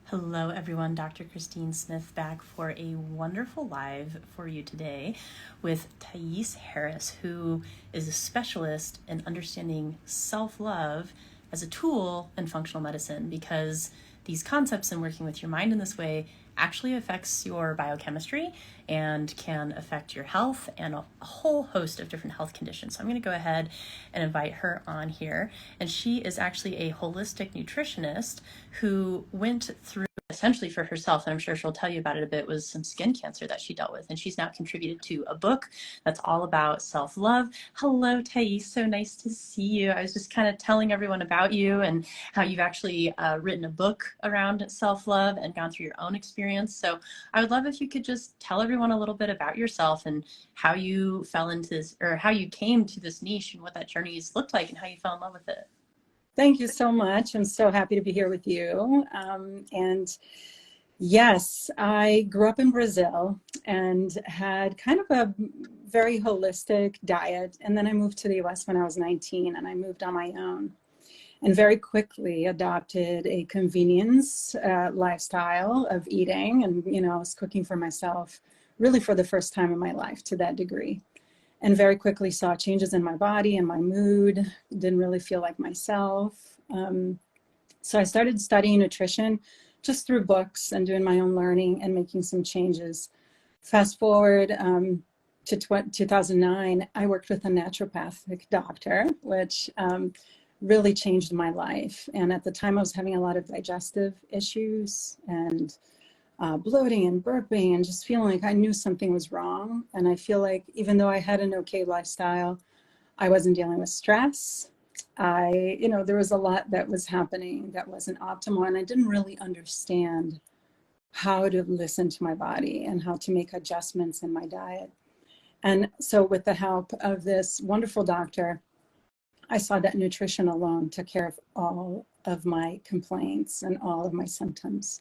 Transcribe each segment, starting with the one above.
Hello, everyone. Dr. Christine Smith back for a wonderful live for you today with Thais Harris, who is a specialist in understanding self-love as a tool in functional medicine, because these concepts and working with your mind in this way actually affects your biochemistry and can affect your health and a whole host of different health conditions. So I'm going to go ahead and invite her on here. And she is actually a holistic nutritionist who went through essentially for herself, and I'm sure she'll tell you about it a bit, was some skin cancer that she dealt with. And she's now contributed to a book that's all about self-love. Hello, Thais. So nice to see you. I was just kind of telling everyone about you and how you've actually written a book around self-love and gone through your own experience. So I would love if you could just tell everyone a little bit about yourself and how you fell into this, or how you came to this niche and what that journey has looked like and how you fell in love with it. Thank you so much. I'm so happy to be here with you. And yes, I grew up in Brazil and had kind of a very holistic diet. And then I moved to the US when I was 19, and I moved on my own and very quickly adopted a convenience lifestyle of eating. And, I was cooking for myself really for the first time in my life to that degree. And very quickly saw changes in my body and my mood, didn't really feel like myself. So I started studying nutrition just through books and doing my own learning and making some changes. Fast forward to 2009, I worked with a naturopathic doctor, which really changed my life. And at the time I was having a lot of digestive issues and bloating and burping and just feeling like I knew something was wrong. And I feel like even though I had an okay lifestyle, I wasn't dealing with stress. There was a lot that was happening that wasn't optimal, and I didn't really understand how to listen to my body and how to make adjustments in my diet. And so with the help of this wonderful doctor, I saw that nutrition alone took care of all of my complaints and all of my symptoms.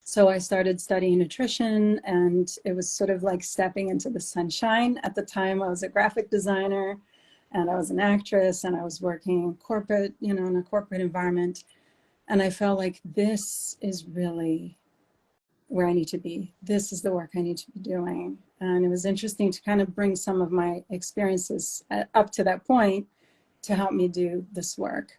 So I started studying nutrition, and it was sort of like stepping into the sunshine. At the time, I was a graphic designer and I was an actress, and I was working corporate, in a corporate environment. And I felt like this is really where I need to be. This is the work I need to be doing. And it was interesting to kind of bring some of my experiences up to that point to help me do this work.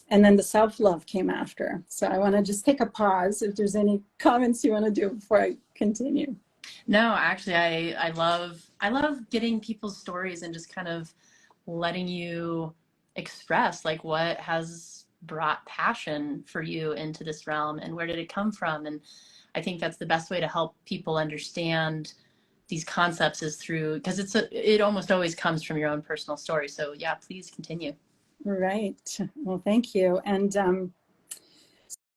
And then the self-love came after. So I want to just take a pause if there's any comments you want to do before I continue. No, actually, I love getting people's stories and just kind of letting you express like what has brought passion for you into this realm and where did it come from. And I think that's the best way to help people understand these concepts is through, because it almost always comes from your own personal story. So yeah, please continue. Right. Well, thank you. And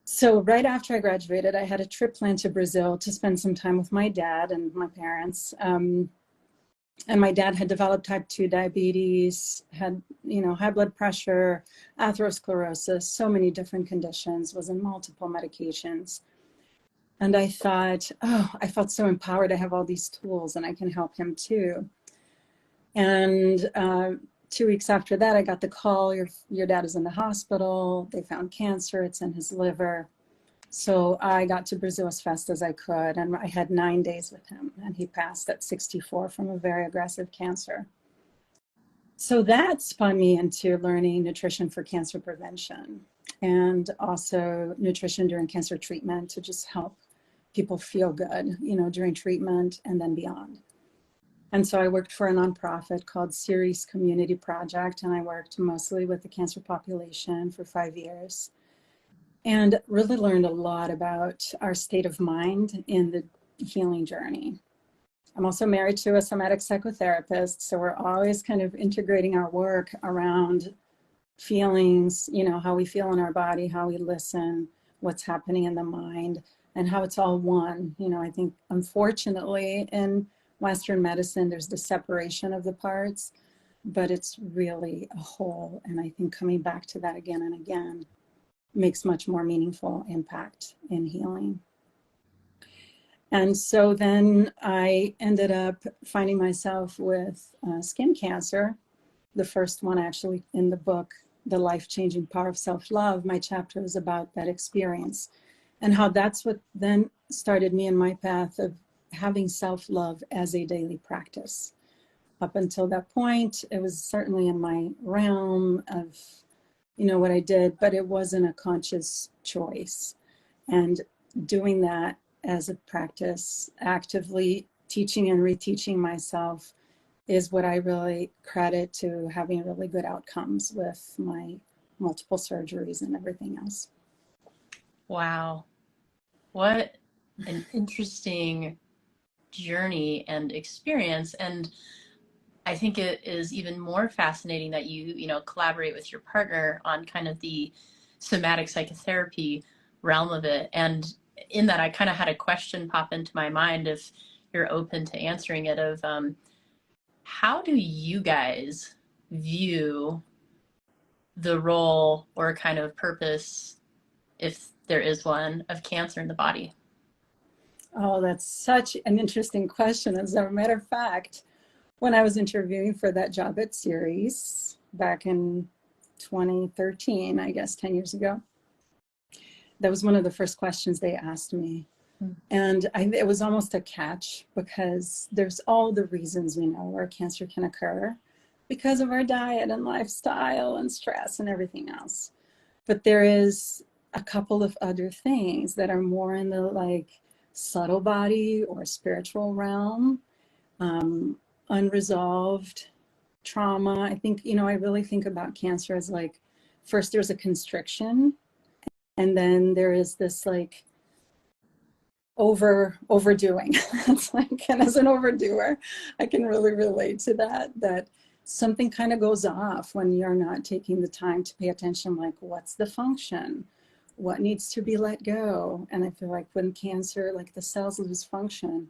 so right after I graduated, I had a trip planned to Brazil to spend some time with my dad and my parents. And my dad had developed type 2 diabetes, had, high blood pressure, atherosclerosis, so many different conditions, was in multiple medications. And I thought, I felt so empowered to have all these tools and I can help him too. And 2 weeks after that, I got the call, your dad is in the hospital. They found cancer, it's in his liver. So I got to Brazil as fast as I could, and I had 9 days with him, and he passed at 64 from a very aggressive cancer. So that spun me into learning nutrition for cancer prevention and also nutrition during cancer treatment to just help people feel good, during treatment and then beyond. And so I worked for a nonprofit called Ceres Community Project, and I worked mostly with the cancer population for 5 years. And really learned a lot about our state of mind in the healing journey. I'm also married to a somatic psychotherapist, so we're always kind of integrating our work around feelings, how we feel in our body, how we listen, what's happening in the mind, and how it's all one. I think unfortunately in Western medicine, there's the separation of the parts, but it's really a whole. And I think coming back to that again and again makes much more meaningful impact in healing. And so then I ended up finding myself with skin cancer, the first one actually in the book, The Life-Changing Power of Self-Love. My chapter is about that experience and how that's what then started me in my path of having self-love as a daily practice. Up until that point, it was certainly in my realm of, you know, what I did, but it wasn't a conscious choice. And doing that as a practice, actively teaching and reteaching myself, is what I really credit to having really good outcomes with my multiple surgeries and everything else. Wow. What an interesting journey and experience. And I think it is even more fascinating that you know, collaborate with your partner on kind of the somatic psychotherapy realm of it. And in that, I kind of had a question pop into my mind, if you're open to answering it, of how do you guys view the role or kind of purpose, if there is one, of cancer in the body? Oh, that's such an interesting question. As a matter of fact, when I was interviewing for that job at Series back in 2013, I guess 10 years ago, that was one of the first questions they asked me. And it was almost a catch, because there's all the reasons we know where cancer can occur because of our diet and lifestyle and stress and everything else. But there is a couple of other things that are more in the like subtle body or spiritual realm, unresolved trauma. I think, you know, I really think about cancer as like, first there's a constriction, and then there is this like overdoing. It's like, and as an overdoer, I can really relate to that something kind of goes off when you're not taking the time to pay attention, like what's the function, what needs to be let go. And I feel like when cancer, like the cells lose function,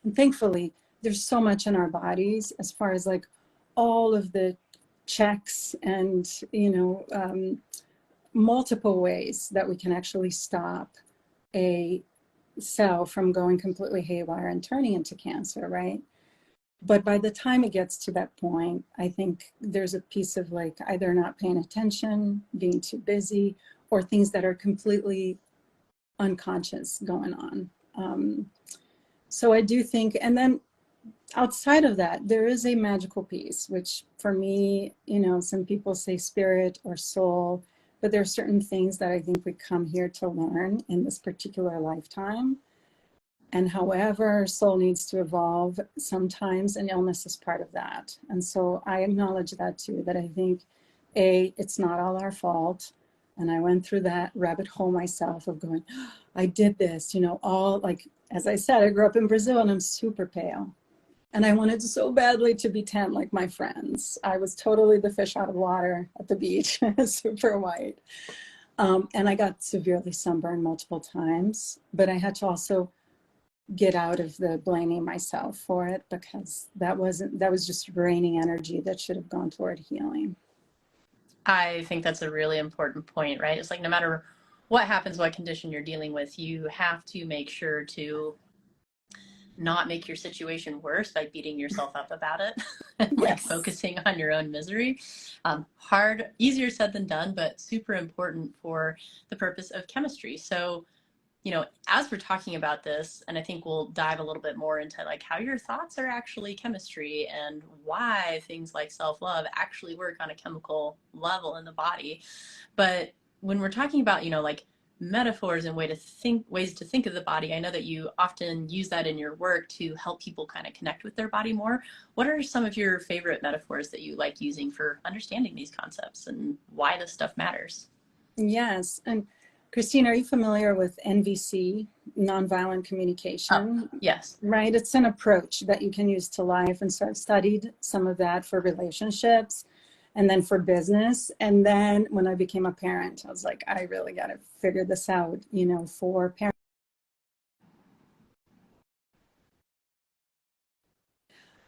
and thankfully there's so much in our bodies as far as like all of the checks and, you know, multiple ways that we can actually stop a cell from going completely haywire and turning into cancer, right? But by the time it gets to that point, I think there's a piece of like either not paying attention, being too busy, or things that are completely unconscious going on. So I do think, and then outside of that, there is a magical piece, which for me, you know, some people say spirit or soul, but there are certain things that I think we come here to learn in this particular lifetime. And however soul needs to evolve, sometimes an illness is part of that. And so I acknowledge that too, that I think, it's not all our fault. And I went through that rabbit hole myself of going, oh, I did this, you know, all like, as I said, I grew up in Brazil and I'm super pale. And I wanted so badly to be tan like my friends. I was totally the fish out of water at the beach, super white. And I got severely sunburned multiple times, but I had to also get out of the blaming myself for it, because that was just draining energy that should have gone toward healing. I think that's a really important point, right? It's like no matter what happens, what condition you're dealing with, you have to make sure to not make your situation worse by beating yourself up about it and like Yes. focusing on your own misery. Hard, easier said than done, but super important for the purpose of chemistry. So, you know, as we're talking about this, and I think we'll dive a little bit more into like how your thoughts are actually chemistry and why things like self-love actually work on a chemical level in the body. But when we're talking about, you know, like metaphors and ways to think of the body, I know that you often use that in your work to help people kind of connect with their body more. What are some of your favorite metaphors that you like using for understanding these concepts and why this stuff matters? Yes. And Christine, are you familiar with NVC, nonviolent communication? Yes. Right. It's an approach that you can use to life. And so I've studied some of that for relationships and then for business. And then when I became a parent, I was like, I really got to figure this out, you know, for parents.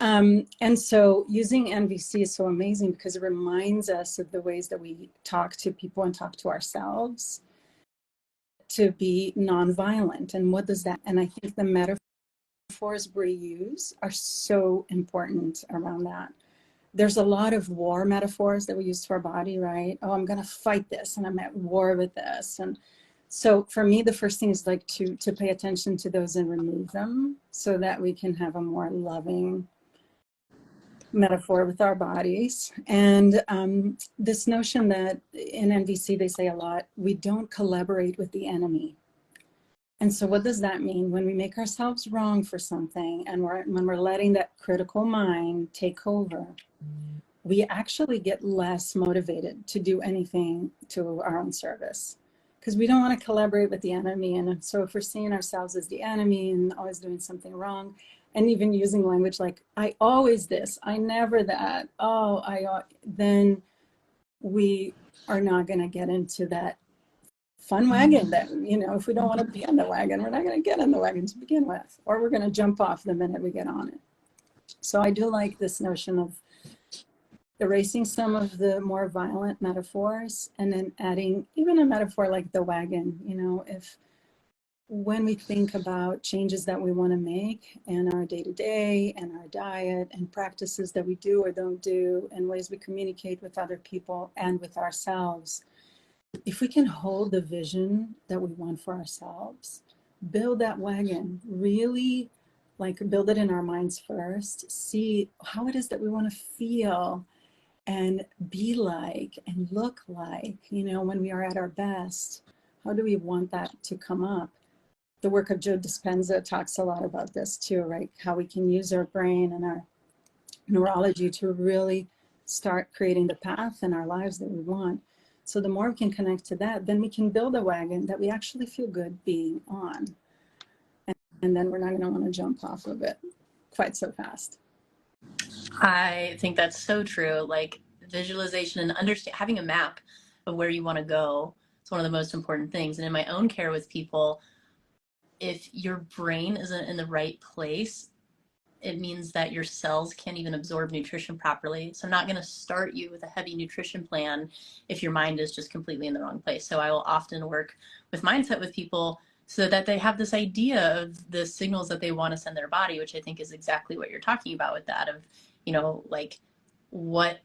And so using NVC is so amazing because it reminds us of the ways that we talk to people and talk to ourselves to be nonviolent. And what does that? And I think the metaphors we use are so important around that. There's a lot of war metaphors that we use to our body, right? Oh, I'm going to fight this and I'm at war with this. And So for me, the first thing is like to pay attention to those and remove them so that we can have a more loving metaphor with our bodies. And this notion that in NVC, they say a lot, we don't collaborate with the enemy. And so what does that mean? When we make ourselves wrong for something and when we're letting that critical mind take over, we actually get less motivated to do anything to our own service because we don't want to collaborate with the enemy. And so if we're seeing ourselves as the enemy and always doing something wrong, and even using language like, I always this, I never that, then we are not going to get into that fun wagon that, if we don't want to be on the wagon, we're not going to get on the wagon to begin with, or we're going to jump off the minute we get on it. So I do like this notion of erasing some of the more violent metaphors and then adding even a metaphor like the wagon. If when we think about changes that we want to make in our day-to-day and our diet and practices that we do or don't do and ways we communicate with other people and with ourselves, if we can hold the vision that we want for ourselves, build that wagon, really build it in our minds first, see how it is that we want to feel and be like and look like, when we are at our best. How do we want that to come up? The work of Joe Dispenza talks a lot about this too, right? How we can use our brain and our neurology to really start creating the path in our lives that we want. So the more we can connect to that, then we can build a wagon that we actually feel good being on. And then we're not going to want to jump off of it quite so fast. I think that's so true. Like visualization and having a map of where you want to go. It's one of the most important things. And in my own care with people, if your brain isn't in the right place, it means that your cells can't even absorb nutrition properly. So I'm not going to start you with a heavy nutrition plan if your mind is just completely in the wrong place. So I will often work with mindset with people so that they have this idea of the signals that they want to send their body, which I think is exactly what you're talking about with that of, like what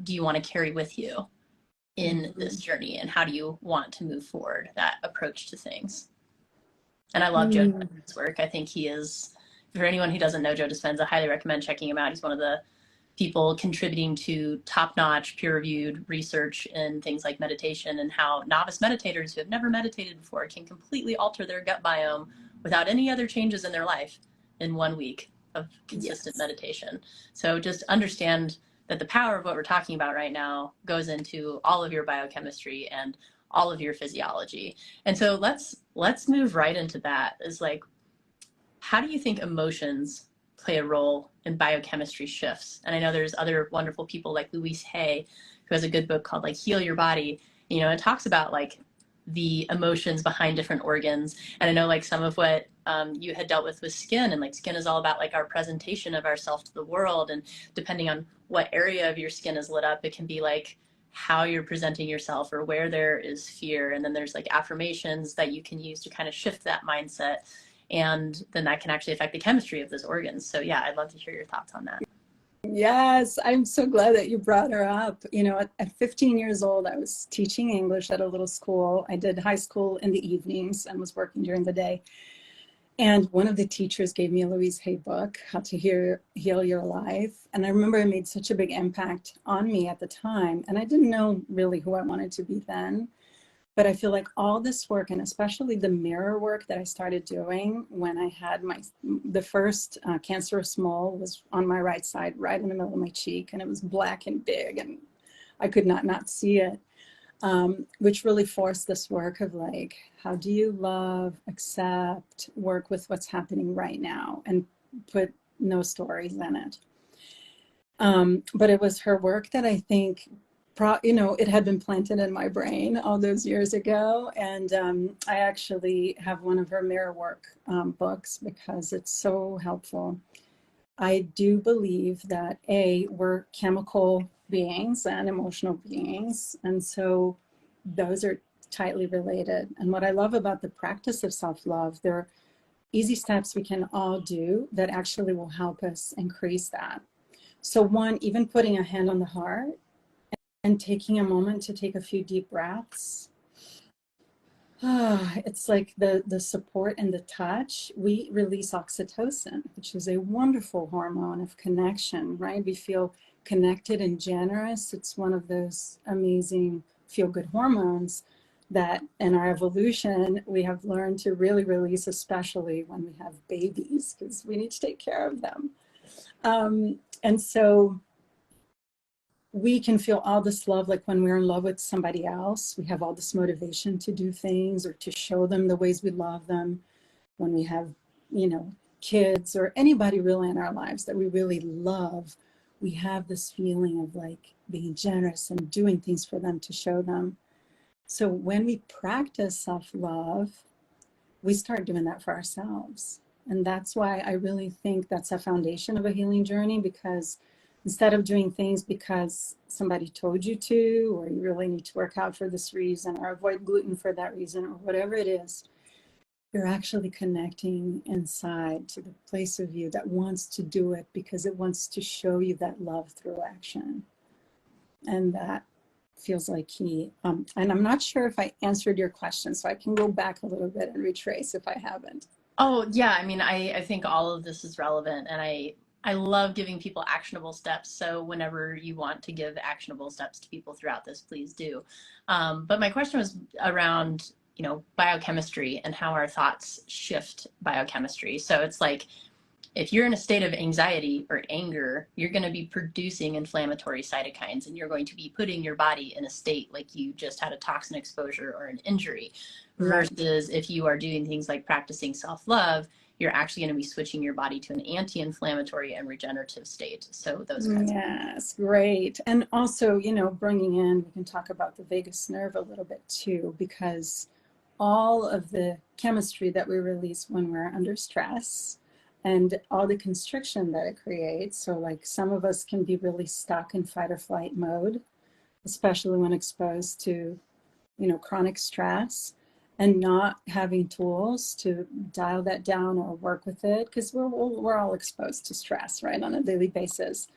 do you want to carry with you in this journey and how do you want to move forward, that approach to things. And I love Joe Dispenza's work. I think he is, for anyone who doesn't know Joe Dispenza, I highly recommend checking him out. He's one of the people contributing to top-notch peer-reviewed research in things like meditation and how novice meditators who have never meditated before can completely alter their gut biome without any other changes in their life in 1 week of consistent meditation. So just understand that the power of what we're talking about right now goes into all of your biochemistry and all of your physiology. And so let's move right into that. Is like, how do you think emotions play a role in biochemistry shifts? And I know there's other wonderful people like Louise Hay, who has a good book called like Heal Your Body. It talks about like the emotions behind different organs. And I know like some of what you had dealt with skin, and like skin is all about like our presentation of ourselves to the world. And depending on what area of your skin is lit up, it can be like how you're presenting yourself or where there is fear. And then there's like affirmations that you can use to kind of shift that mindset. And then that can actually affect the chemistry of those organs. So yeah, I'd love to hear your thoughts on that. Yes, I'm so glad that you brought her up. At 15 years old, I was teaching English at a little school. I did high school in the evenings and was working during the day. And one of the teachers gave me a Louise Hay book, How to Heal Your Life. And I remember it made such a big impact on me at the time. And I didn't know really who I wanted to be then. But I feel like all this work, and especially the mirror work that I started doing when I had the first cancerous mole was on my right side, right in the middle of my cheek. And it was black and big, and I could not see it. Which really forced this work of like, how do you love, accept, work with what's happening right now and put no stories in it. But it was her work that I think, it had been planted in my brain all those years ago. And I actually have one of her mirror work books because it's so helpful. I do believe that we're chemical beings and emotional beings. And so those are tightly related. And what I love about the practice of self-love, there are easy steps we can all do that actually will help us increase that. So one, even putting a hand on the heart and taking a moment to take a few deep breaths. It's like the support and the touch. We release oxytocin, which is a wonderful hormone of connection, right? We feel connected and generous. It's one of those amazing feel-good hormones that in our evolution we have learned to really release, especially when we have babies, because we need to take care of them. And so we can feel all this love, like when we're in love with somebody else, we have all this motivation to do things or to show them the ways we love them. When we have, kids or anybody really in our lives that we really love, we have this feeling of like being generous and doing things for them to show them. So when we practice self-love, we start doing that for ourselves. And that's why I really think that's a foundation of a healing journey, because instead of doing things because somebody told you to, or you really need to work out for this reason, or avoid gluten for that reason, or whatever it is, you're actually connecting inside to the place of you that wants to do it because it wants to show you that love through action. And that feels like key. And I'm not sure if I answered your question, so I can go back a little bit and retrace if I haven't. Oh, yeah. I mean, I think all of this is relevant, and I love giving people actionable steps. So whenever you want to give actionable steps to people throughout this, please do. But my question was around, biochemistry and how our thoughts shift biochemistry. So it's like, if you're in a state of anxiety or anger, you're going to be producing inflammatory cytokines, and you're going to be putting your body in a state like you just had a toxin exposure or an injury. Right. Versus if you are doing things like practicing self-love, you're actually going to be switching your body to an anti-inflammatory and regenerative state. So those kinds of things. Yes, great. And also, bringing in, we can talk about the vagus nerve a little bit too, because all of the chemistry that we release when we're under stress and all the constriction that it creates. So like some of us can be really stuck in fight or flight mode, especially when exposed to, chronic stress, and not having tools to dial that down or work with it, because we're all exposed to stress, right, on a daily basis.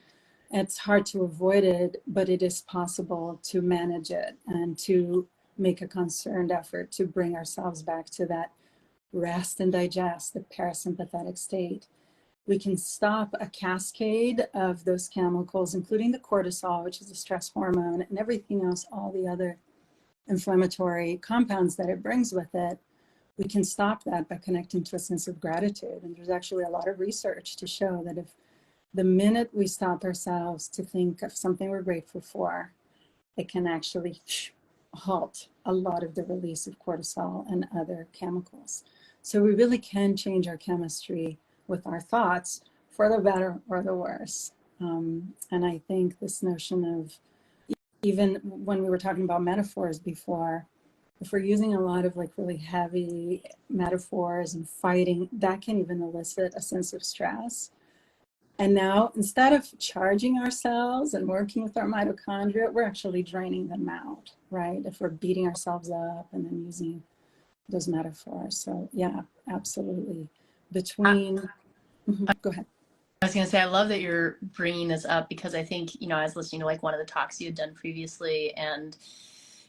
It's hard to avoid it, but it is possible to manage it and to make a concerted effort to bring ourselves back to that rest and digest, the parasympathetic state. We can stop a cascade of those chemicals, including the cortisol, which is a stress hormone, and everything else, all the other inflammatory compounds that it brings with it. We can stop that by connecting to a sense of gratitude. And there's actually a lot of research to show that if the minute we stop ourselves to think of something we're grateful for, it can actually halt a lot of the release of cortisol and other chemicals. So we really can change our chemistry with our thoughts for the better or the worse. And I think this notion of, even when we were talking about metaphors before, if we're using a lot of like really heavy metaphors and fighting, that can even elicit a sense of stress. And now, instead of charging ourselves and working with our mitochondria, we're actually draining them out, right? If we're beating ourselves up and then using those metaphors. So yeah, absolutely. Go ahead. I was going to say, I love that you're bringing this up, because I think, I was listening to like one of the talks you had done previously, and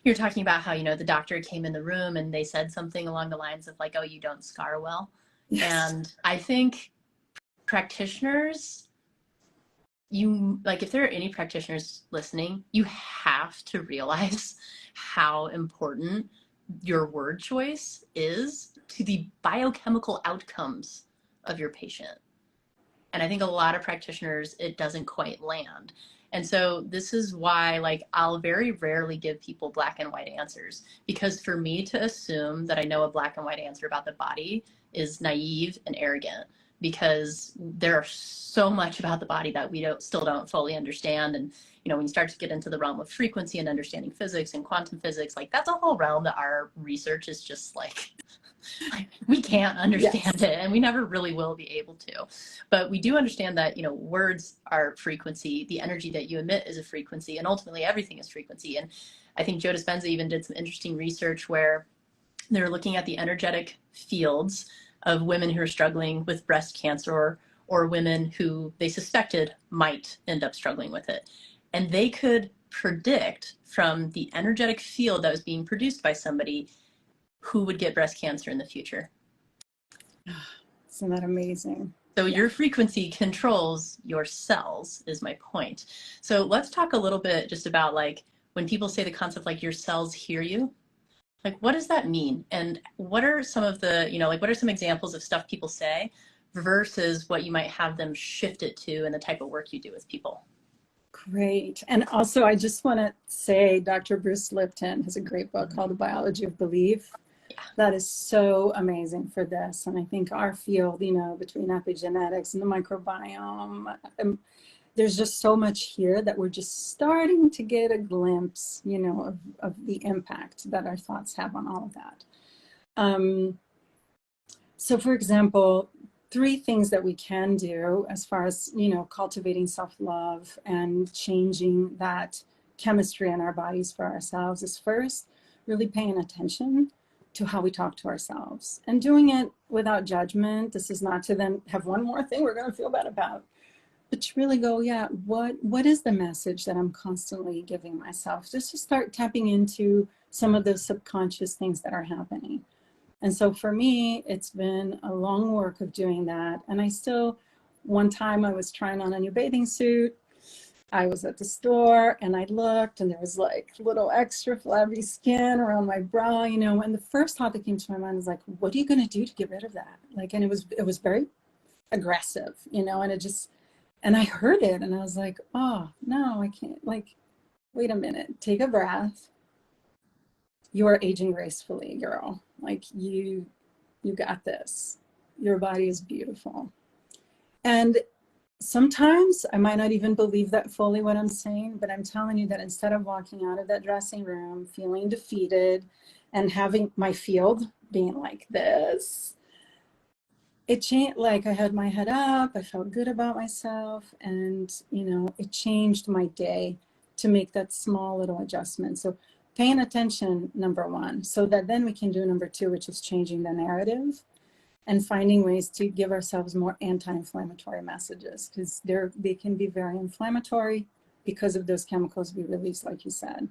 you're talking about how, the doctor came in the room and they said something along the lines of like, oh, you don't scar well. Yes. And I think practitioners, if there are any practitioners listening, you have to realize how important your word choice is to the biochemical outcomes of your patient. And I think a lot of practitioners, it doesn't quite land. And so this is why, I'll very rarely give people black and white answers, because for me to assume that I know a black and white answer about the body is naive and arrogant, because there are so much about the body that we still don't fully understand. And, when you start to get into the realm of frequency and understanding physics and quantum physics, that's a whole realm that our research is just we can't understand it, and we never really will be able to. But we do understand that, words are frequency, the energy that you emit is a frequency, and ultimately everything is frequency. And I think Joe Dispenza even did some interesting research where they're looking at the energetic fields of women who are struggling with breast cancer, or women who they suspected might end up struggling with it. And they could predict from the energetic field that was being produced by somebody who would get breast cancer in the future. Isn't that amazing? So Yeah. your frequency controls your cells is my point. So let's talk a little bit just about like when people say the concept like your cells hear you, like what does that mean? And what are some of the, like what are some examples of stuff people say versus what you might have them shift it to and the type of work you do with people? Great. And also, I just want to say Dr. Bruce Lipton has a great book called The Biology of Belief. Yeah. That is so amazing for this. And I think our field, between epigenetics and the microbiome, there's just so much here that we're just starting to get a glimpse, of the impact that our thoughts have on all of that. So for example, 3 things that we can do as far as, cultivating self-love and changing that chemistry in our bodies for ourselves is first, really paying attention to how we talk to ourselves and doing it without judgment. This is not to then have one more thing we're going to feel bad about, but to really go, yeah, what is the message that I'm constantly giving myself? Just to start tapping into some of those subconscious things that are happening. And so for me, it's been a long work of doing that. And I still, one time I was trying on a new bathing suit. I was at the store and I looked and there was like little extra flabby skin around my brow, and the first thought that came to my mind was like, what are you going to do to get rid of that? Like, and it was very aggressive, and I heard it and I was like, oh no, I can't, like, wait a minute, take a breath. You are aging gracefully, girl. Like you got this. Your body is beautiful. And sometimes I might not even believe that fully what I'm saying, but I'm telling you that instead of walking out of that dressing room feeling defeated and having my field being like this, it changed. Like I had my head up, I felt good about myself, and it changed my day to make that small little adjustment. So paying attention, number 1, so that then we can do number 2, which is changing the narrative and finding ways to give ourselves more anti-inflammatory messages, because they can be very inflammatory because of those chemicals we release, like you said.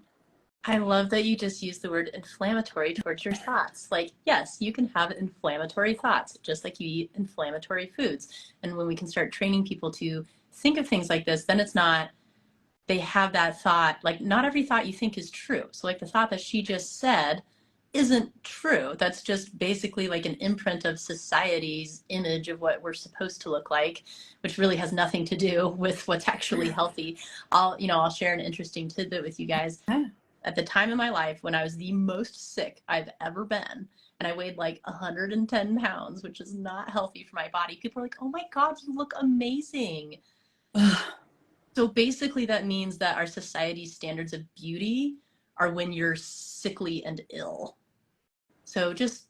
I love that you just used the word inflammatory towards your thoughts. Like, yes, you can have inflammatory thoughts, just like you eat inflammatory foods. And when we can start training people to think of things like this, then it's not, they have that thought, like not every thought you think is true. So like the thought that she just said isn't true. That's just basically like an imprint of society's image of what we're supposed to look like, which really has nothing to do with what's actually healthy. I'll share an interesting tidbit with you guys. Yeah. At the time in my life when I was the most sick I've ever been, and I weighed like 110 pounds, which is not healthy for my body, people were like, oh my God, you look amazing. So basically that means that our society's standards of beauty are when you're sickly and ill. So just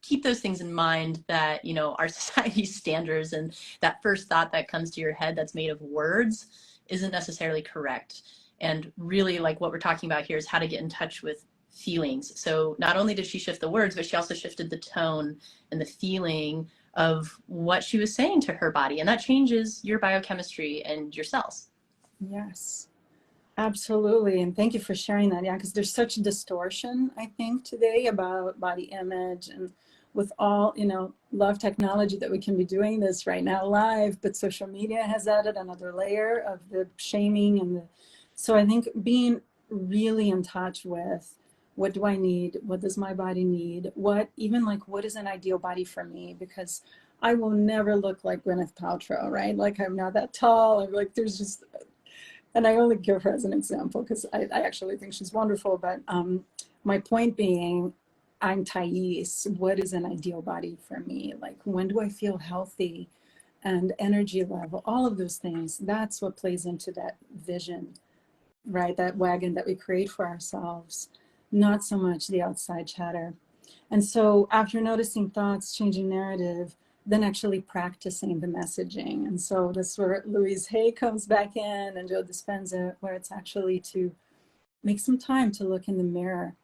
keep those things in mind, that, our society's standards and that first thought that comes to your head that's made of words isn't necessarily correct. And really, like what we're talking about here is how to get in touch with feelings. So not only did she shift the words, but she also shifted the tone and the feeling of what she was saying to her body. And that changes your biochemistry and your cells. Yes, absolutely. And thank you for sharing that. Yeah, because there's such distortion, I think, today about body image, and with all, love technology that we can be doing this right now live, but social media has added another layer of the shaming so I think being really in touch with what do I need? What does my body need? What is an ideal body for me? Because I will never look like Gwyneth Paltrow, right? Like I'm not that tall. I'm like, there's just, and I only give her as an example because I actually think she's wonderful. But my point being, I'm Thais. What is an ideal body for me? Like, when do I feel healthy and energy level? All of those things, that's what plays into that vision, right? That wagon that we create for ourselves, not so much the outside chatter. And so after noticing thoughts, changing narrative, then actually practicing the messaging. And so that's where Louise Hay comes back in, and Joe Dispenza, where it's actually to make some time to look in the mirror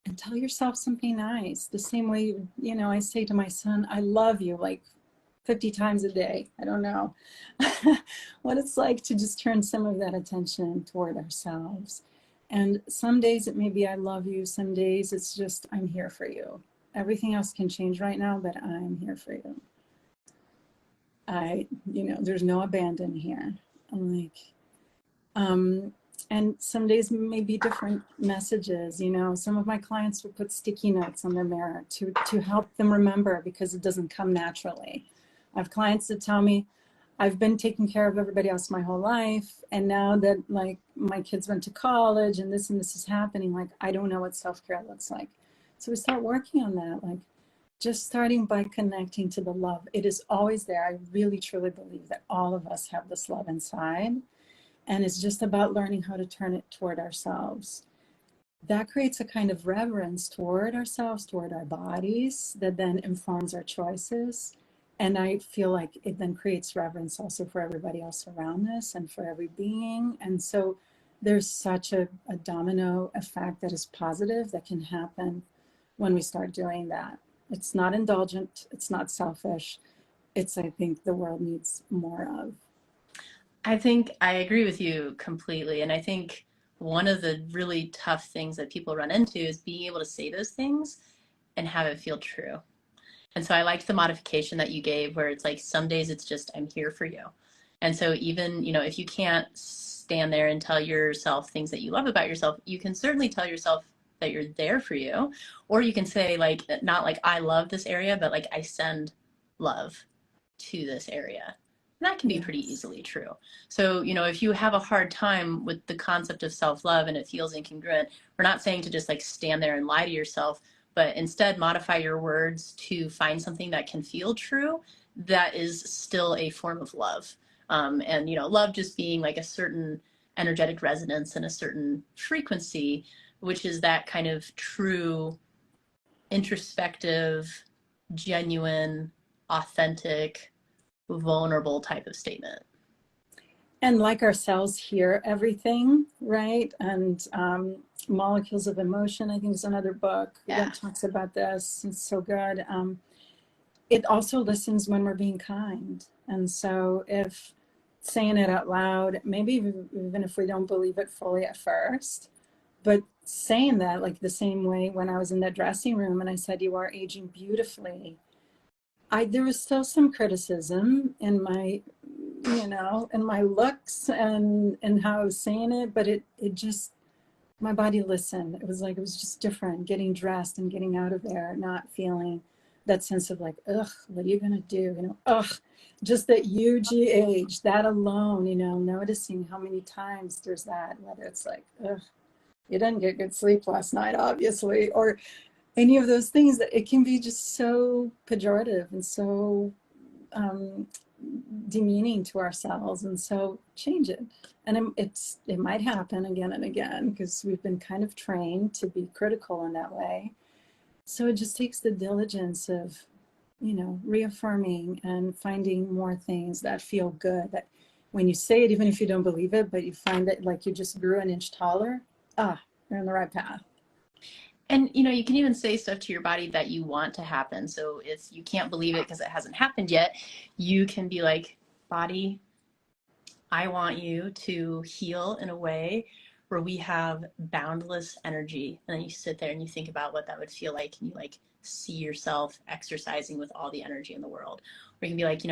and tell yourself something nice. The same way, I say to my son, I love you, like 50 times a day. I don't know what it's like to just turn some of that attention toward ourselves. And some days it may be I love you. Some days it's just I'm here for you. everything else can change right now, but I'm here for you. There's no abandon here. I'm like, and some days may be different messages. Some of my clients will put sticky notes on their mirror to help them remember, because it doesn't come naturally. I have clients that tell me, I've been taking care of everybody else my whole life, and now that like my kids went to college and this is happening, like I don't know what self-care looks like. So we start working on that, like just starting by connecting to the love. It is always there. I really truly believe that all of us have this love inside, and it's just about learning how to turn it toward ourselves. That creates a kind of reverence toward ourselves, toward our bodies, that then informs our choices. And I feel like it then creates reverence also for everybody else around us and for every being. And so there's such a domino effect that is positive that can happen when we start doing that. It's not indulgent, it's not selfish. It's, I think, the world needs more of. I think I agree with you completely. And I think one of the really tough things that people run into is being able to say those things and have it feel true. And so I liked the modification that you gave, where it's like some days it's just, I'm here for you. And so even, if you can't stand there and tell yourself things that you love about yourself, you can certainly tell yourself that you're there for you. Or you can say, like, not like I love this area, but like I send love to this area. And that can be pretty easily true. So, if you have a hard time with the concept of self-love and it feels incongruent, we're not saying to just like stand there and lie to yourself, but instead modify your words to find something that can feel true, that is still a form of love. And love just being like a certain energetic resonance and a certain frequency, which is that kind of true, introspective, genuine, authentic, vulnerable type of statement. And like our cells hear everything, right? And Molecules of Emotion, I think, is another book that talks about this. It's so good. It also listens when we're being kind. And so if saying it out loud, maybe even if we don't believe it fully at first, but saying that, like the same way when I was in that dressing room and I said, "You are aging beautifully," there was still some criticism in my, in my looks and how I was saying it, but it just, my body listened. It was just different, getting dressed and getting out of there, not feeling that sense of like, ugh, what are you gonna do? Ugh, just that UGH, that alone, noticing how many times there's that, whether it's like, ugh, you didn't get good sleep last night, obviously, or any of those things, that it can be just so pejorative and so demeaning to ourselves. And so change it. And it might happen again and again, because we've been kind of trained to be critical in that way. So it just takes the diligence of, reaffirming and finding more things that feel good, that when you say it, even if you don't believe it, but you find that like you just grew an inch taller, you're on the right path. And, you can even say stuff to your body that you want to happen. So if you can't believe it because it hasn't happened yet, you can be like, body, I want you to heal in a way where we have boundless energy. And then you sit there and you think about what that would feel like. And you like see yourself exercising with all the energy in the world. Or you can be like,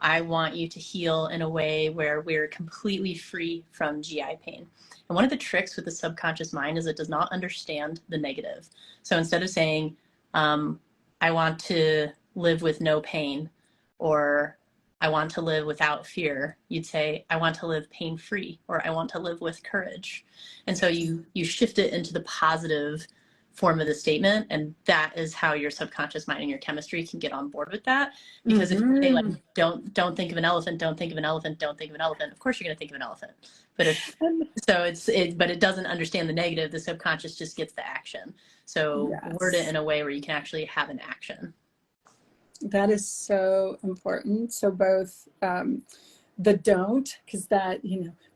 I want you to heal in a way where we're completely free from GI pain. And one of the tricks with the subconscious mind is it does not understand the negative. So instead of saying, I want to live with no pain, or I want to live without fear, you'd say, I want to live pain-free, or I want to live with courage. And so you shift it into the positive form of the statement, and that is how your subconscious mind and your chemistry can get on board with that. Because if you say, like, don't think of an elephant, don't think of an elephant, don't think of an elephant, of course you're going to think of an elephant. But but it doesn't understand the negative. The subconscious just gets the action. So word it in a way where you can actually have an action. That is so important. So both the don't, because that,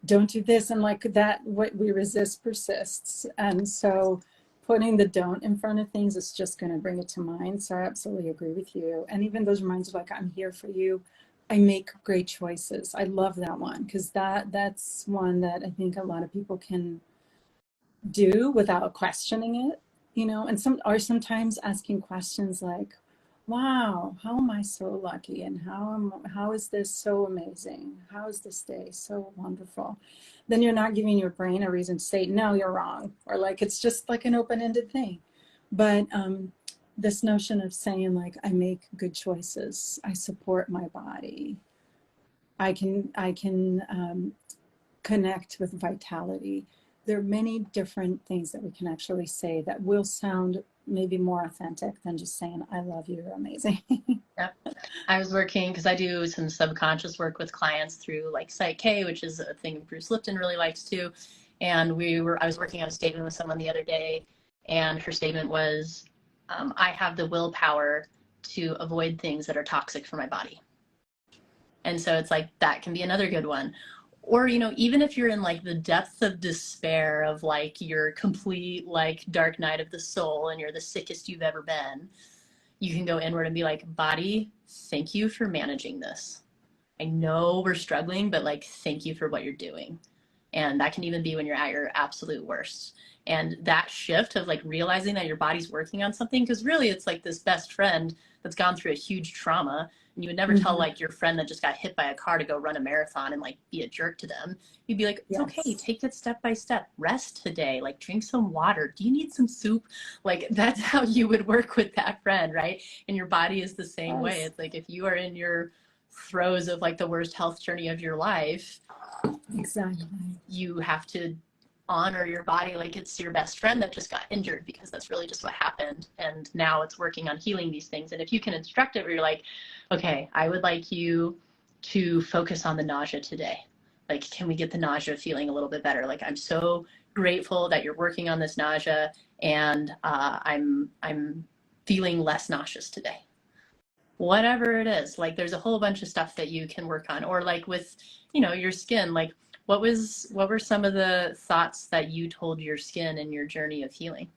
don't do this, and like that, what we resist persists. And so putting the don't in front of things is just going to bring it to mind. So I absolutely agree with you. And even those reminders of like, I'm here for you. I make great choices. I love that one, because that's one that I think a lot of people can do without questioning it. you know, and sometimes asking questions like, wow, how am I so lucky? And how is this so amazing? How is this day so wonderful? Then you're not giving your brain a reason to say, no, you're wrong. Or like, it's just like an open-ended thing. But this notion of saying like, I make good choices, I support my body, I can connect with vitality. There are many different things that we can actually say that will sound maybe more authentic than just saying, I love you, you're amazing. Yep. I was working because I do some subconscious work with clients through like Psych K, which is a thing Bruce Lipton really likes too. And I was working on a statement with someone the other day, and her statement was, I have the willpower to avoid things that are toxic for my body. And so it's like, that can be another good one. Or, you know, even if you're in like the depths of despair of like your complete like dark night of the soul and you're the sickest you've ever been, you can go inward and be like, body, thank you for managing this. I know we're struggling, but like, thank you for what you're doing. And that can even be when you're at your absolute worst. And that shift of like realizing that your body's working on something, because really it's like this best friend that's gone through a huge trauma. And you would never tell Mm-hmm. like your friend that just got hit by a car to go run a marathon and like be a jerk to them. You'd be like, it's okay, Yes. take it step by step. Rest today, like drink some water. Do you need some soup? Like that's how you would work with that friend, right? And your body is the same way. Yes. It's like if you are in your throes of like the worst health journey of your life, Exactly. you have to honor your body like it's your best friend that just got injured, because that's really just what happened. And now it's working on healing these things. And if you can instruct it where you're like, okay, I would like you to focus on the nausea today. Like, can we get the nausea feeling a little bit better? Like, I'm so grateful that you're working on this nausea, and I'm feeling less nauseous today. Whatever it is, like there's a whole bunch of stuff that you can work on. Or like with, you know, your skin, like what were some of the thoughts that you told your skin in your journey of healing?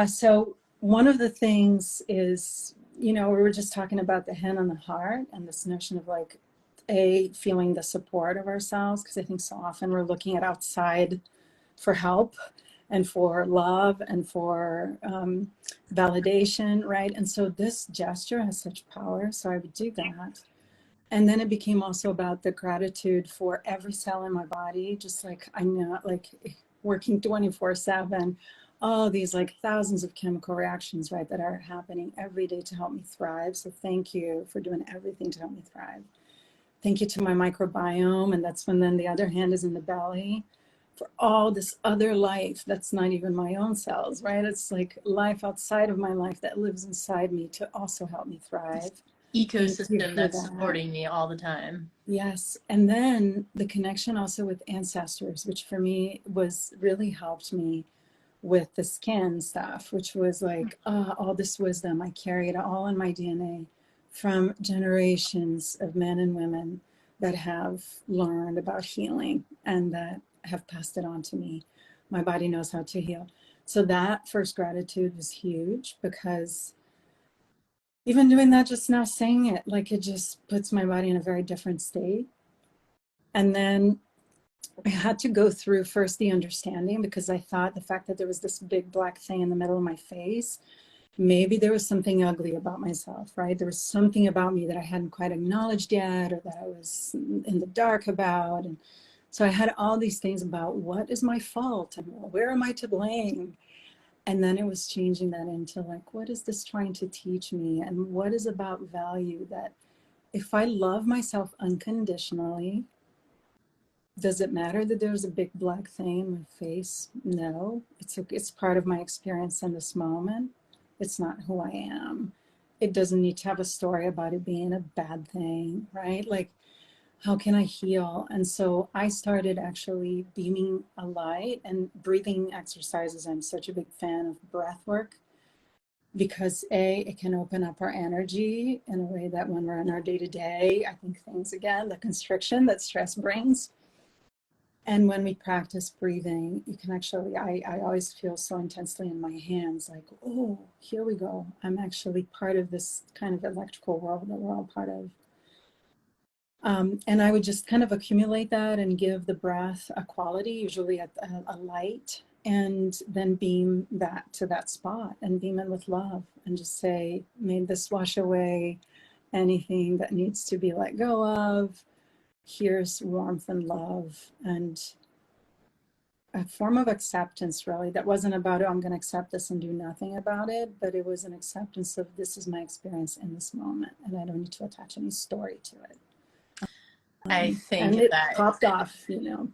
So one of the things is, you know, we were just talking about the hand on the heart and this notion of like, feeling the support of ourselves, because I think so often we're looking at outside for help and for love and for validation, right? And so this gesture has such power. So I would do that. And then it became also about the gratitude for every cell in my body, just like I'm not like working 24/7, all these like thousands of chemical reactions, right, that are happening every day to help me thrive. So thank you for doing everything to help me thrive. Thank you to my microbiome. And that's when then the other hand is in the belly for all this other life that's not even my own cells, right? It's like life outside of my life that lives inside me to also help me thrive. Thank you Ecosystem for that's that. supporting me all the time. Yes. And then the connection also with ancestors, which for me was really helped me with the skin stuff, which was like, all this wisdom. I carry it all in my DNA from generations of men and women that have learned about healing and that have passed it on to me. My body knows how to heal. So that first gratitude was huge, because even doing that, just now saying it, like it just puts my body in a very different state. And then I had to go through first the understanding, because I thought the fact that there was this big black thing in the middle of my face, maybe there was something ugly about myself, right? There was something about me that I hadn't quite acknowledged yet, or that I was in the dark about. And so I had all these things about what is my fault and where am I to blame? And then it was changing that into like, what is this trying to teach me? And what is about value, that if I love myself unconditionally, does it matter that there's a big black thing in my face? No, it's part of my experience in this moment. It's not who I am. It doesn't need to have a story about it being a bad thing, right? Like, how can I heal? And so I started actually beaming a light and breathing exercises. I'm such a big fan of breath work, because it can open up our energy in a way that when we're in our day to day, I think things, again, the constriction that stress brings. And when we practice breathing, you can actually, I always feel so intensely in my hands, like, oh, here we go. I'm actually part of this kind of electrical world that we're all part of. And I would just kind of accumulate that and give the breath a quality, usually a light. and then beam that to that spot and beam in with love and just say, may this wash away anything that needs to be let go of. Here's warmth and love, and a form of acceptance, really. That wasn't about, oh, I'm going to accept this and do nothing about it, but it was an acceptance of, this is my experience in this moment, and I don't need to attach any story to it. I think and it that popped off, you know.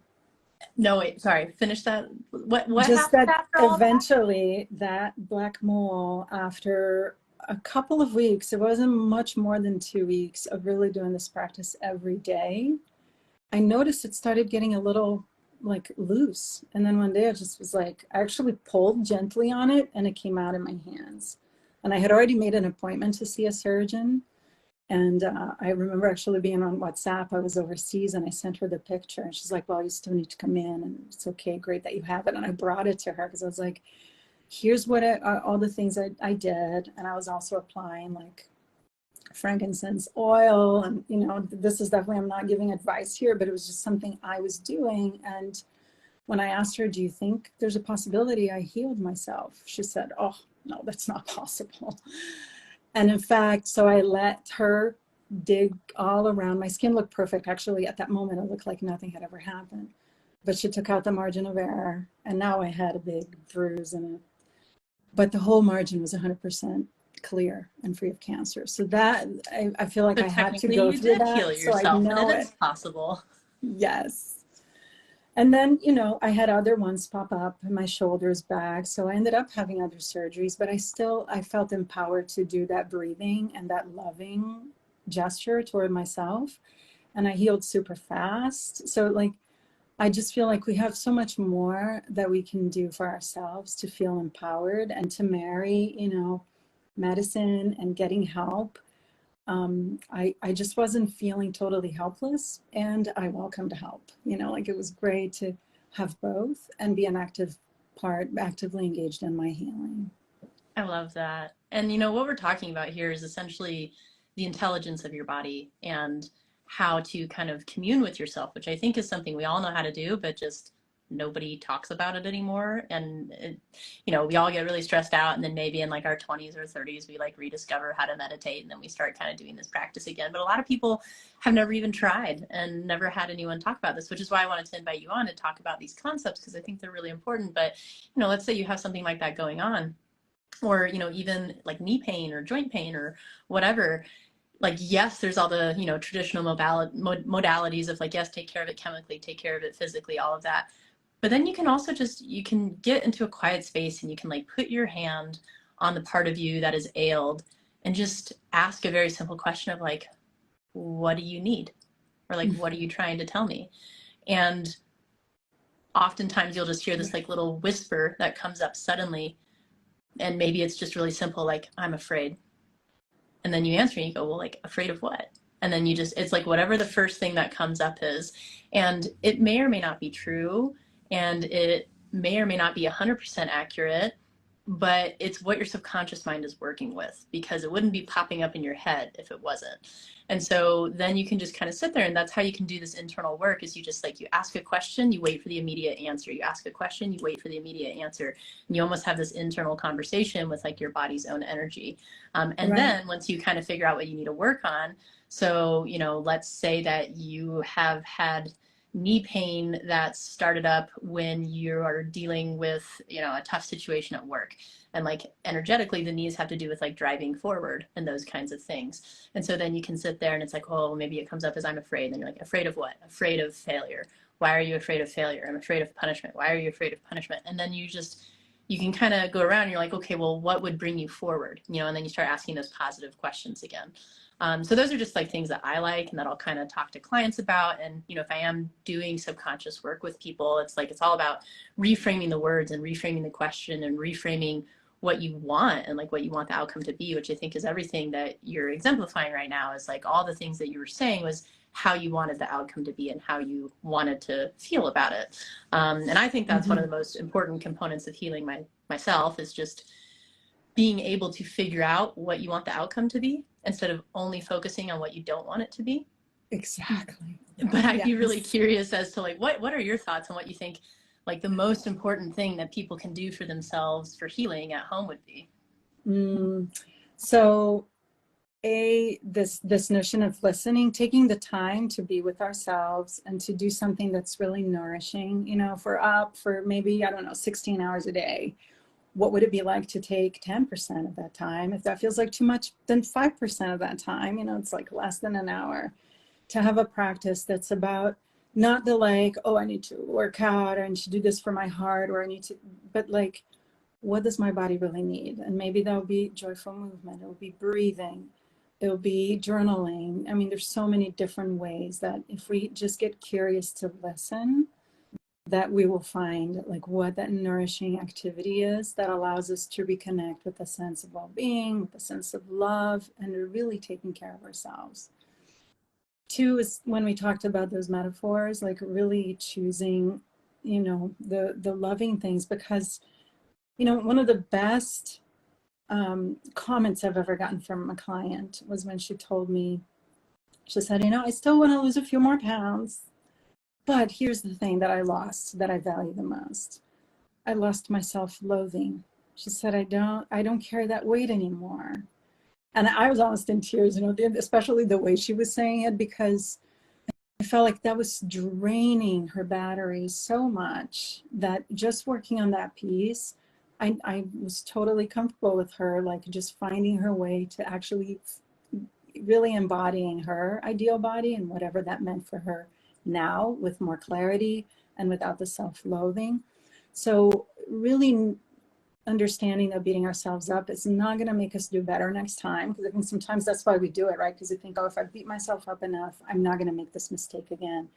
No, wait, sorry, finish that. What Just happened that after all eventually that black mole, after a couple of weeks, it wasn't much more than 2 weeks of really doing this practice every day, I noticed it started getting a little like loose. And then one day I just was like, I actually pulled gently on it and it came out in my hands. And I had already made an appointment to see a surgeon. And I remember actually being on WhatsApp. I was overseas and I sent her the picture and she's like, well, you still need to come in and it's okay, great that you have it. And I brought it to her because I was like, here's what all the things I did. And I was also applying like frankincense oil, and you know, this is definitely, I'm not giving advice here, but it was just something I was doing. And when I asked her, do you think there's a possibility I healed myself, she said, oh no, that's not possible. And in fact, so I let her dig all around. My skin looked perfect, actually. At that moment it looked like nothing had ever happened, but she took out the margin of error and now I had a big bruise in it, but the whole margin was 100% clear and free of cancer. So that I feel like but I had to go through that, heal so I yourself, know and it it is possible. Yes. And then, you know, I had other ones pop up in my shoulders, back. So I ended up having other surgeries, but I felt empowered to do that breathing and that loving gesture toward myself. And I healed super fast. So like, I just feel like we have so much more that we can do for ourselves to feel empowered and to marry, you know, medicine and getting help. I just wasn't feeling totally helpless, and I welcomed help. You know, like it was great to have both and be an actively engaged in my healing. I love that. And you know, what we're talking about here is essentially the intelligence of your body and how to kind of commune with yourself, which I think is something we all know how to do, but just nobody talks about it anymore. And you know, we all get really stressed out, and then maybe in like our 20s or 30s we like rediscover how to meditate, and then we start kind of doing this practice again. But a lot of people have never even tried and never had anyone talk about this, which is why I wanted to invite you on to talk about these concepts, because I think they're really important. But you know, let's say you have something like that going on, or you know, even like knee pain or joint pain or whatever. Like, yes, there's all the, you know, traditional modalities of like, yes, take care of it chemically, take care of it physically, all of that. But then you can also you can get into a quiet space and you can like put your hand on the part of you that is ailed and just ask a very simple question of like, what do you need? Or like, what are you trying to tell me? And oftentimes you'll just hear this like little whisper that comes up suddenly. And maybe it's just really simple, like, I'm afraid. And then you answer and you go, well, like, afraid of what? And then you just, it's like whatever the first thing that comes up is. And it may or may not be true. And it may or may not be 100% accurate, but it's what your subconscious mind is working with, because it wouldn't be popping up in your head if it wasn't. And so then you can just kind of sit there, and that's how you can do this internal work, is you just like, you ask a question, you wait for the immediate answer. You ask a question, you wait for the immediate answer. And you almost have this internal conversation with like your body's own energy. And right. Then once you kind of figure out what you need to work on, so, you know, let's say that you have had knee pain that started up when you are dealing with, you know, a tough situation at work, and like energetically the knees have to do with like driving forward and those kinds of things. And so then you can sit there and it's like, oh, maybe it comes up as I'm afraid. And then you're like, afraid of what? Afraid of failure. Why are you afraid of failure? I'm afraid of punishment. Why are you afraid of punishment? And then you can kind of go around and you're like, okay, well, what would bring you forward? You know, and then you start asking those positive questions again. So those are just like things that I like and that I'll kind of talk to clients about. And, you know, if I am doing subconscious work with people, it's like, it's all about reframing the words and reframing the question and reframing what you want and like what you want the outcome to be, which I think is everything that you're exemplifying right now. Is like all the things that you were saying was how you wanted the outcome to be and how you wanted to feel about it. And I think that's one of the most important components of healing myself, is just being able to figure out what you want the outcome to be instead of only focusing on what you don't want it to be. Exactly. But I'd be really curious as to like, what are your thoughts on what you think like the most important thing that people can do for themselves for healing at home would be? Mm. So this notion of listening, taking the time to be with ourselves and to do something that's really nourishing. If we're up for maybe, I don't know, 16 hours a day, what would it be like to take 10% of that time? If that feels like too much, then 5% of that time, it's like less than an hour, to have a practice that's about not the like, oh, I need to work out, or I need to do this for my heart, or I need to, but like, what does my body really need? And maybe that'll be joyful movement, it'll be breathing, it'll be journaling. I mean, there's so many different ways that if we just get curious to listen, that we will find like what that nourishing activity is that allows us to reconnect with a sense of well-being, with a sense of love, and really taking care of ourselves. Two is when we talked about those metaphors, like really choosing, the loving things, because, one of the best comments I've ever gotten from a client was when she told me, she said, I still want to lose a few more pounds, but here's the thing that I lost that I value the most. I lost my self-loathing. She said, I don't carry that weight anymore. And I was almost in tears, especially the way she was saying it, because I felt like that was draining her batteries so much that just working on that piece, I was totally comfortable with her, like just finding her way to actually really embodying her ideal body and whatever that meant for her now, with more clarity and without the self-loathing. So really understanding that beating ourselves up is not going to make us do better next time, because I think sometimes that's why we do it, right? Because we think, oh, if I beat myself up enough, I'm not going to make this mistake again.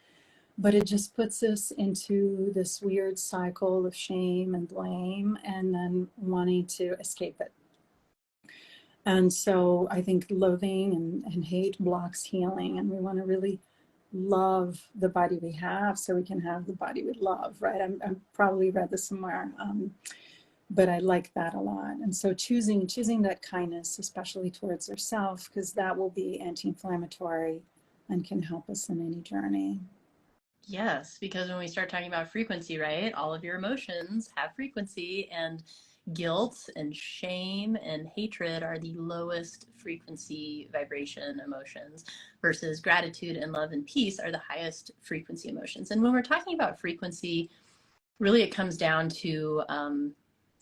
But it just puts us into this weird cycle of shame and blame, and then wanting to escape it. And so I think loathing and hate blocks healing, and we want to really love the body we have so we can have the body we love, right? I'm probably read this somewhere, but I like that a lot. And so choosing that kindness, especially towards ourselves, because that will be anti-inflammatory and can help us in any journey. Yes, because when we start talking about frequency, right, all of your emotions have frequency, and guilt and shame and hatred are the lowest frequency vibration emotions, versus gratitude and love and peace are the highest frequency emotions. And when we're talking about frequency, really it comes down to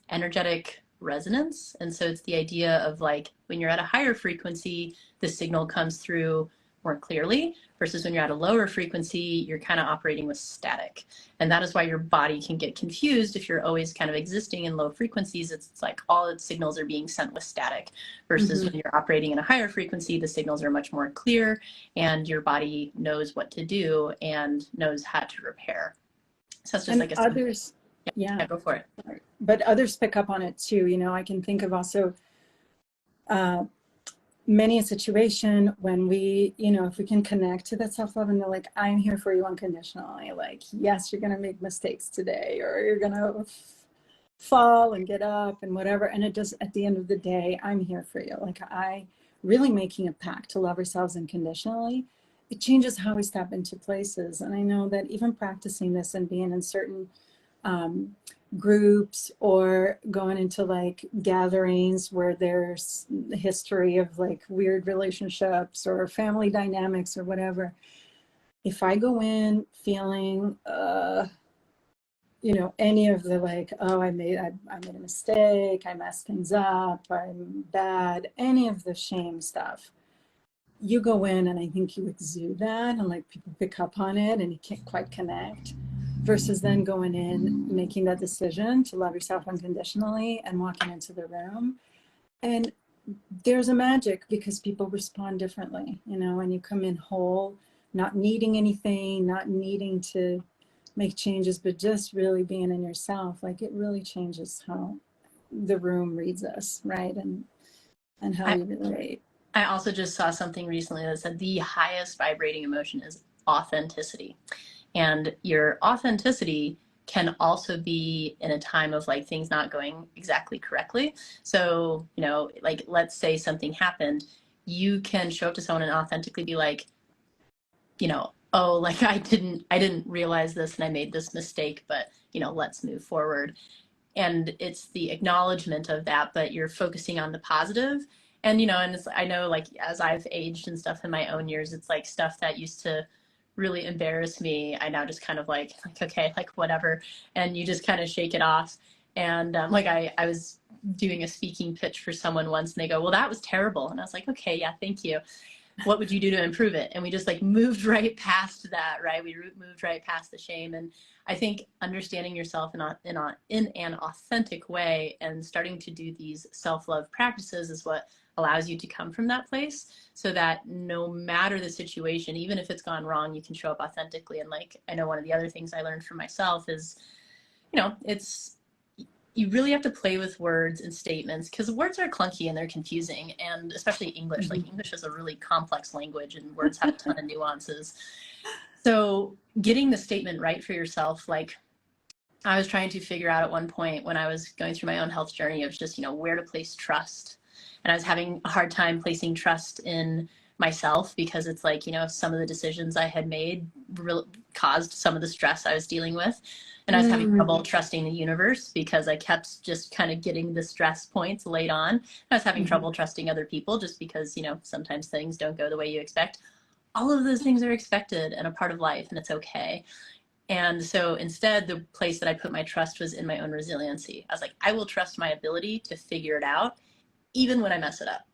energetic resonance. And so it's the idea of like when you're at a higher frequency, the signal comes through more clearly, versus when you're at a lower frequency, you're kind of operating with static. And that is why your body can get confused if you're always kind of existing in low frequencies. It's like all its signals are being sent with static, versus when you're operating in a higher frequency, the signals are much more clear and your body knows what to do and knows how to repair. So it's just And like a others, yeah, go for it. but others pick up on it too. I can think of also many a situation when we, if we can connect to that self-love and they're like, I'm here for you unconditionally. Like, yes, you're going to make mistakes today, or you're going to fall and get up and whatever. And it does, at the end of the day, I'm here for you. Like, I really making a pact to love ourselves unconditionally. It changes how we step into places. And I know that even practicing this and being in certain groups, or going into like gatherings where there's history of like weird relationships or family dynamics or whatever, if I go in feeling any of the like, oh, I made a mistake, I messed things up, I'm bad, any of the shame stuff, you go in and I think you exude that, and like people pick up on it and you can't quite connect, versus then going in, making that decision to love yourself unconditionally and walking into the room. And there's a magic because people respond differently, when you come in whole, not needing anything, not needing to make changes, but just really being in yourself. Like, it really changes how the room reads us, right? And how we relate. I also just saw something recently that said the highest vibrating emotion is authenticity. And your authenticity can also be in a time of like things not going exactly correctly. So, like let's say something happened, you can show up to someone and authentically be like, oh, like I didn't realize this and I made this mistake, but let's move forward. And it's the acknowledgement of that, but you're focusing on the positive. And and I know, like, as I've aged and stuff in my own years, it's like stuff that used to really embarrass me, I now just kind of like okay, like whatever, and you just kind of shake it off. And like I was doing a speaking pitch for someone once, and they go, well, that was terrible, and I was like, okay, yeah, thank you, what would you do to improve it? And we just like moved right past that, right? We moved right past the shame. And I think understanding yourself in an authentic way and starting to do these self-love practices is what allows you to come from that place, so that no matter the situation, even if it's gone wrong, you can show up authentically. And like, I know one of the other things I learned for myself is, it's, you really have to play with words and statements, because words are clunky and they're confusing, and especially English. Like, English is a really complex language and words have a ton of nuances. So getting the statement right for yourself, like I was trying to figure out at one point when I was going through my own health journey, of just, where to place trust. And I was having a hard time placing trust in myself, because it's like, some of the decisions I had made caused some of the stress I was dealing with. And I was having trouble trusting the universe, because I kept just kind of getting the stress points laid on. I was having trouble trusting other people, just because, sometimes things don't go the way you expect. All of those things are expected and a part of life, and it's okay. And so instead, the place that I put my trust was in my own resiliency. I was like, I will trust my ability to figure it out, even when I mess it up.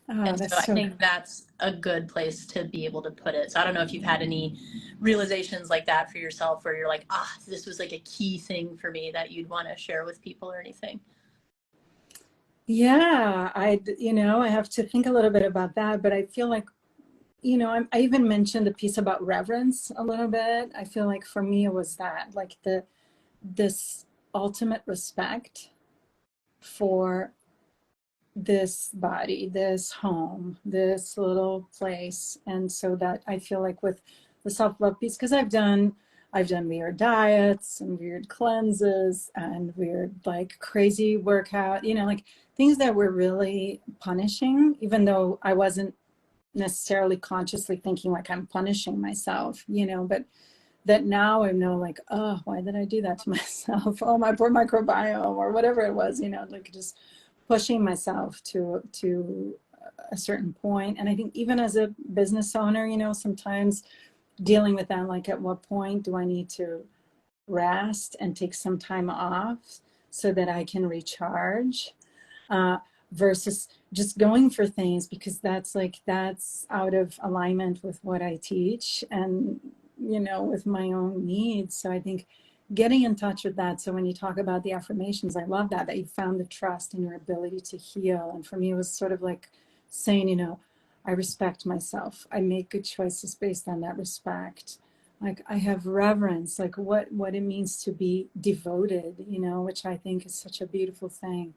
Oh, And so that's I so think that's a good place to be able to put it. So I don't know if you've had any realizations like that for yourself, where you're like, this was like a key thing for me that you'd want to share with people or anything. Yeah, I have to think a little bit about that, but I feel like, I even mentioned the piece about reverence a little bit. I feel like for me, it was that, like this ultimate respect for this body, this home, this little place. And so that I feel like with the self-love piece, because I've done weird diets and weird cleanses and weird, like, crazy workout, like things that were really punishing, even though I wasn't necessarily consciously thinking like I'm punishing myself, but that now I know, like, oh, why did I do that to myself? Oh, my poor microbiome, or whatever it was, like just pushing myself to a certain point. And I think even as a business owner, sometimes dealing with that, like, at what point do I need to rest and take some time off so that I can recharge, versus just going for things because that's out of alignment with what I teach and, with my own needs. So I think getting in touch with that. So when you talk about the affirmations, I love that you found the trust in your ability to heal. And for me, it was sort of like saying, I respect myself. I make good choices based on that respect. Like, I have reverence, like what it means to be devoted, which I think is such a beautiful thing,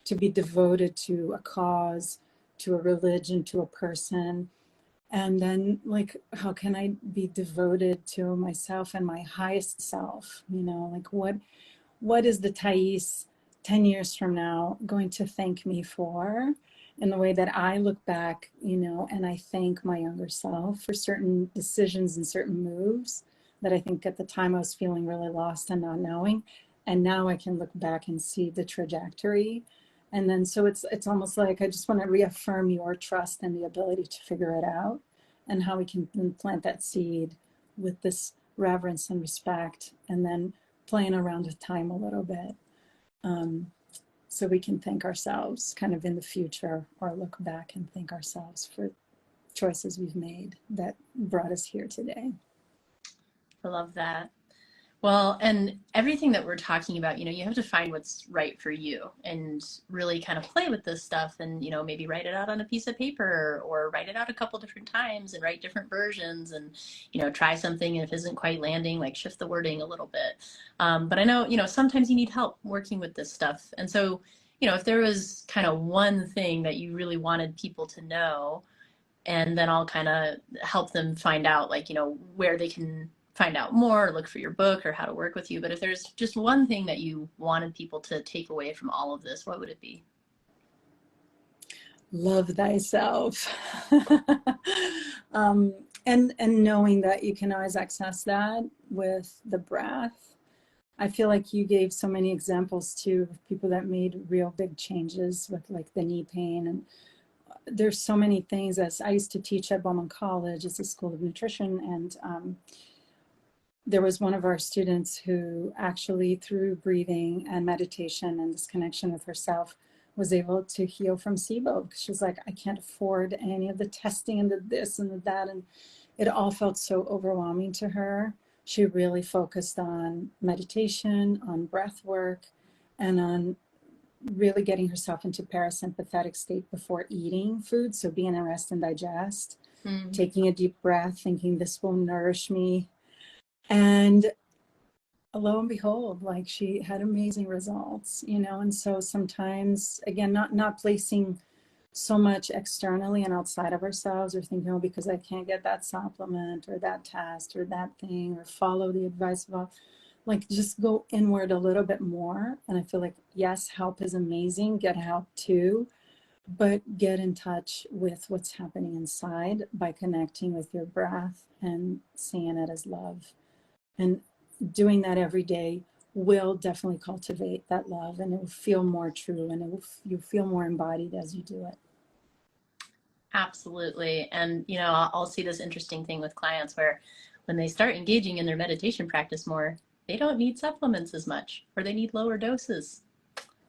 to be devoted to a cause, to a religion, to a person. And then, like, how can I be devoted to myself and my highest self? Like, what is the Thais 10 years from now going to thank me for, in the way that I look back, and I thank my younger self for certain decisions and certain moves that I think at the time I was feeling really lost and not knowing. And now I can look back and see the trajectory. And then, so it's almost like I just want to reaffirm your trust and the ability to figure it out, and how we can then plant that seed with this reverence and respect, and then playing around with time a little bit, so we can thank ourselves kind of in the future, or look back and thank ourselves for choices we've made that brought us here today. I love that. Well, and everything that we're talking about, you have to find what's right for you and really kind of play with this stuff, and, maybe write it out on a piece of paper, or write it out a couple different times and write different versions, and, try something. And if it isn't quite landing, like, shift the wording a little bit. But I know, sometimes you need help working with this stuff. And so, if there was kind of one thing that you really wanted people to know, and then I'll kind of help them find out, like, where they can find out more, or look for your book, or how to work with you. But if there's just one thing that you wanted people to take away from all of this, what would it be? Love thyself. And knowing that you can always access that with the breath. I feel like you gave so many examples too of people that made real big changes with like the knee pain. And there's so many things. As I used to teach at Bowman College, it's a school of nutrition, and there was one of our students who actually, through breathing and meditation and this connection with herself, was able to heal from SIBO. She's like, I can't afford any of the testing and the this and the that. And it all felt so overwhelming to her. She really focused on meditation, on breath work, and on really getting herself into parasympathetic state before eating food. So being in rest and digest, taking a deep breath, thinking this will nourish me. And lo and behold, like she had amazing results, you know. And so sometimes, again, not placing so much externally and outside of ourselves, or thinking, oh, because I can't get that supplement or that test or that thing, or follow the advice of, like, just go inward a little bit more. And I feel like, yes, help is amazing, get help too, but get in touch with what's happening inside by connecting with your breath and seeing it as love. And doing that every day will definitely cultivate that love, and it will feel more true, and you'll feel more embodied as you do it. Absolutely. And, you know, I'll see this interesting thing with clients where when they start engaging in their meditation practice more, they don't need supplements as much, or they need lower doses.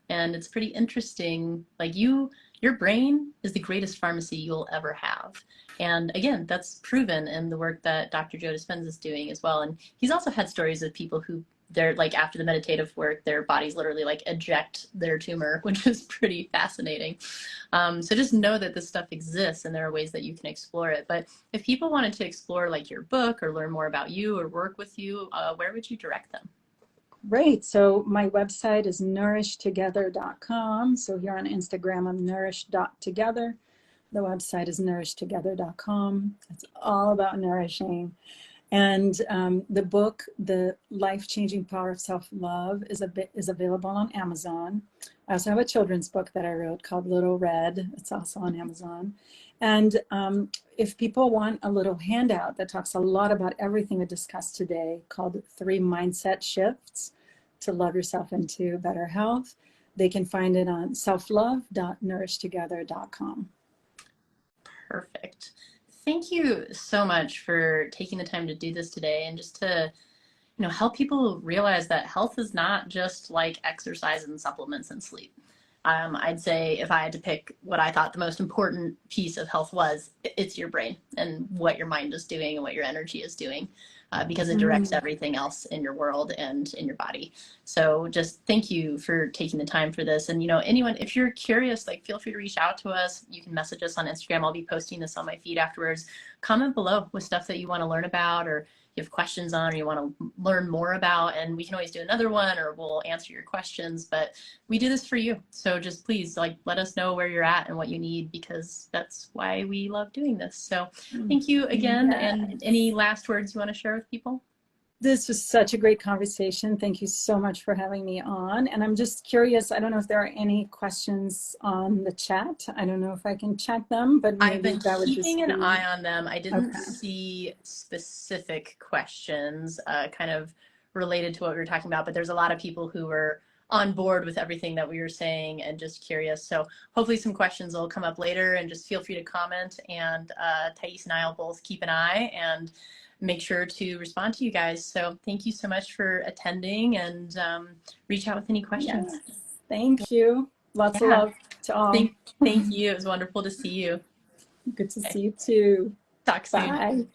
And it's pretty interesting. Like your brain is the greatest pharmacy you'll ever have. And again, that's proven in the work that Dr. Joe Dispenza is doing as well. And he's also had stories of people who they're like, after the meditative work, their bodies literally like eject their tumor, which is pretty fascinating. So just know that this stuff exists and there are ways that you can explore it. But if people wanted to explore like your book or learn more about you or work with you, where would you direct them? Great. So my website is nourishtogether.com. So here on Instagram, I'm nourish.together. The website is nourishtogether.com. It's all about nourishing. And the book, The Life-Changing Power of Self-Love, is available on Amazon. I also have a children's book that I wrote called Little Red. It's also on Amazon. And if people want a little handout that talks a lot about everything we discussed today, called 3 Mindset Shifts to Love Yourself into Better Health, they can find it on selflove.nourishtogether.com. Perfect. Thank you so much for taking the time to do this today, and just to, you know, help people realize that health is not just like exercise and supplements and sleep. I'd say if I had to pick what I thought the most important piece of health was, it's your brain and what your mind is doing and what your energy is doing, because it directs everything else in your world and in your body. So just thank you for taking the time for this. And, you know, anyone, if you're curious, like, feel free to reach out to us. You can message us on Instagram. I'll be posting this on my feed afterwards. Comment below with stuff that you want to learn about, or you have questions on, or you want to learn more about, and we can always do another one, or we'll answer your questions. But we do this for you. So just please, like, let us know where you're at and what you need, because that's why we love doing this. So thank you again. Yes. And any last words you want to share with people? This was such a great conversation. Thank you so much for having me on. And I'm just curious, I don't know if there are any questions on the chat. I don't know if I can check them, but maybe I've been that would just keeping an eye on them. I didn't Okay. see specific questions kind of related to what we were talking about, but there's a lot of people who were on board with everything that we were saying and just curious. So hopefully some questions will come up later, and just feel free to comment. And Thais and I will both keep an eye and make sure to respond to you guys. So thank you so much for attending, and reach out with any questions. Yes. Thank you. Lots of love to all. Thank you. It was wonderful to see you. Good to see you too. Talk soon. Bye.